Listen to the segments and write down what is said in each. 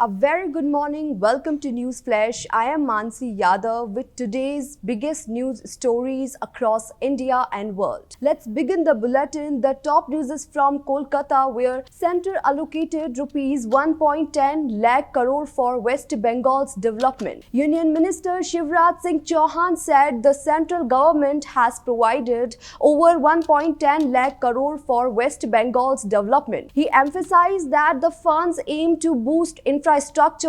A very good morning. Welcome to News Flash. I am Mansi Yadav with today's biggest news stories across India and world. Let's begin the bulletin. The top news is from Kolkata, where Centre allocated rupees 1.10 lakh crore for West Bengal's development. Union Minister Shivraj Singh Chauhan said the central government has provided over 1.10 lakh crore for West Bengal's development. He emphasized that the funds aim to boost infrastructure,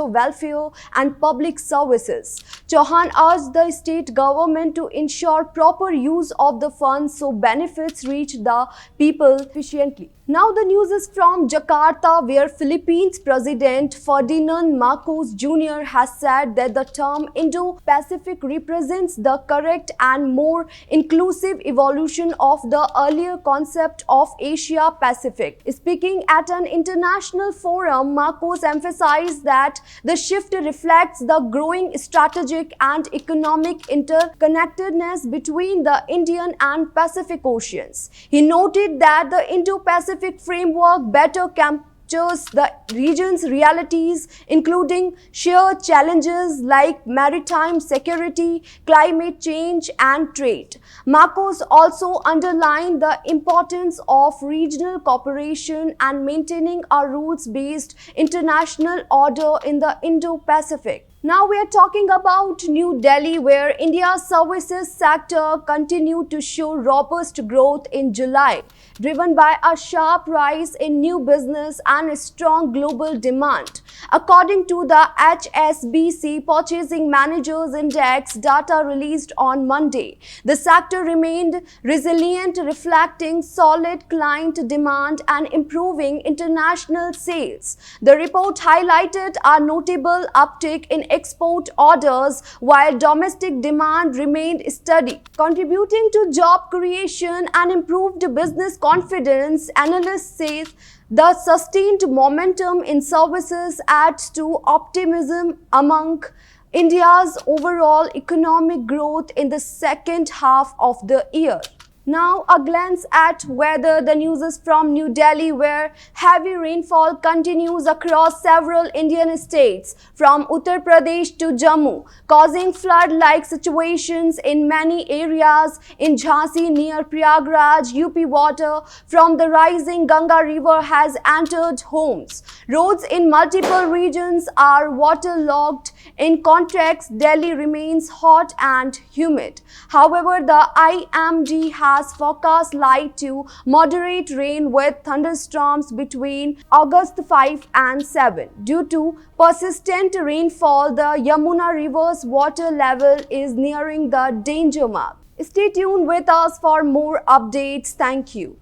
welfare and public services. Chauhan urged the state government to ensure proper use of the funds so benefits reach the people efficiently. Now the news is from Jakarta, where Philippines President Ferdinand Marcos Jr. has said that the term Indo-Pacific represents the correct and more inclusive evolution of the earlier concept of Asia-Pacific. Speaking at an international forum, Marcos emphasized that the shift reflects the growing strategic and economic interconnectedness between the Indian and Pacific Oceans. He noted that the Indo-Pacific framework better captures the region's realities, including shared challenges like maritime security, climate change, and trade. Marcos also underlined the importance of regional cooperation and maintaining a rules-based international order in the Indo-Pacific. Now we are talking about New Delhi, where India's services sector continued to show robust growth in July, driven by a sharp rise in new business and a strong global demand. According to the HSBC Purchasing Managers Index data released on Monday, the sector remained resilient, reflecting solid client demand and improving international sales. The report highlighted a notable uptick in export orders while domestic demand remained steady, contributing to job creation and improved business confidence. Analysts say the sustained momentum in services adds to optimism among India's overall economic growth in the second half of the year. Now a glance at weather. The news is from New Delhi, where heavy rainfall continues across several Indian states from Uttar Pradesh to Jammu, causing flood-like situations in many areas. In Jhansi near Prayagraj, UP, water from the rising Ganga river has entered homes. Roads in multiple regions are waterlogged. In contrast, Delhi remains hot and humid. However, the IMD has forecast light to moderate rain with thunderstorms between August 5 and 7. Due to persistent rainfall, the Yamuna River's water level is nearing the danger mark. Stay tuned with us for more updates. Thank you.